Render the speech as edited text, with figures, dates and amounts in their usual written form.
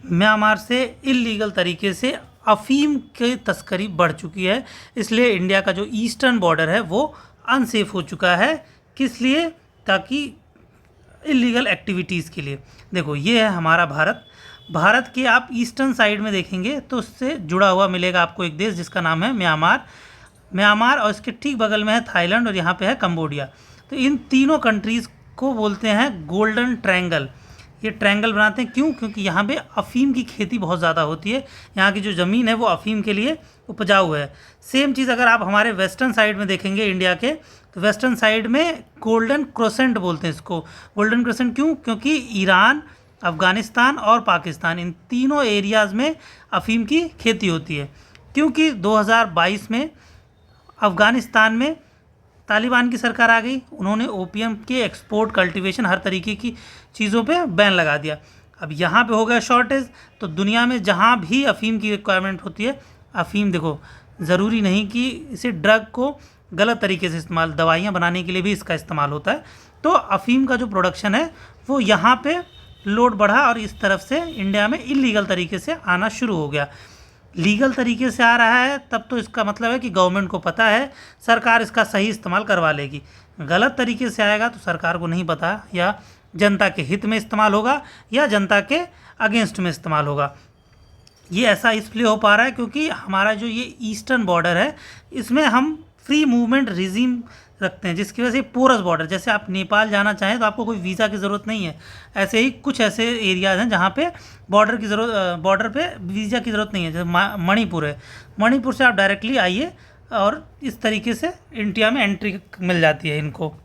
Myanmar से illegal तरीके से अफीम की तस्करी बढ़ चुकी है, इसलिए इंडिया का जो ईस्टर्न बॉर्डर है वो अनसेफ हो चुका है। किस लिए? ताकि इलीगल एक्टिविटीज़ के लिए। देखो ये है हमारा भारत। भारत के आप ईस्टर्न साइड में देखेंगे तो उससे जुड़ा हुआ मिलेगा आपको एक देश जिसका नाम है म्यांमार। म्यांमार और इसके ठीक बगल में है थाईलैंड और यहाँ पे है कंबोडिया। तो इन तीनों कंट्रीज़ को बोलते हैं गोल्डन ट्रायंगल। ये ट्रायंगल बनाते हैं क्यों? क्योंकि यहाँ पे अफ़ीम की खेती बहुत ज़्यादा होती है। यहाँ की जो ज़मीन है वो अफ़ीम के लिए उपजाऊ है। सेम चीज़ अगर आप हमारे वेस्टर्न साइड में देखेंगे इंडिया के, तो वेस्टर्न साइड में गोल्डन क्रोसेंट बोलते हैं इसको। गोल्डन क्रोसेंट क्यों? क्योंकि ईरान, अफ़गानिस्तान और पाकिस्तान, इन तीनों एरियाज़ में अफ़ीम की खेती होती है। क्योंकि 2022 में अफ़गानिस्तान में तालिबान की सरकार आ गई, उन्होंने ओपीएम के एक्सपोर्ट, कल्टीवेशन, हर तरीके की चीज़ों पे बैन लगा दिया। अब यहाँ पे हो गया शॉर्टेज, तो दुनिया में जहाँ भी अफ़ीम की रिक्वायरमेंट होती है, अफ़ीम देखो ज़रूरी नहीं कि इसे ड्रग को गलत तरीके से इस्तेमाल, दवाइयाँ बनाने के लिए भी इसका इस्तेमाल होता है। तो अफ़ीम का जो प्रोडक्शन है वो यहाँ पे लोड बढ़ा और इस तरफ से इंडिया में इलीगल तरीके से आना शुरू हो गया। लीगल तरीके से आ रहा है तब तो इसका मतलब है कि गवर्नमेंट को पता है, सरकार इसका सही इस्तेमाल करवा लेगी। गलत तरीके से आएगा तो सरकार को नहीं पता, या जनता के हित में इस्तेमाल होगा या जनता के अगेंस्ट में इस्तेमाल होगा। ये ऐसा इसलिए हो पा रहा है क्योंकि हमारा जो ये ईस्टर्न बॉर्डर है इसमें हम फ्री मूवमेंट रिजीम रखते हैं, जिसकी वजह से पोरस बॉर्डर, जैसे आप नेपाल जाना चाहें तो आपको कोई वीज़ा की ज़रूरत नहीं है। ऐसे ही कुछ ऐसे एरियाज़ हैं जहाँ पे बॉर्डर की ज़रूरत, बॉर्डर पे वीज़ा की ज़रूरत नहीं है। जैसे मणिपुर है, मणिपुर से आप डायरेक्टली आइए और इस तरीके से इंडिया में एंट्री मिल जाती है इनको।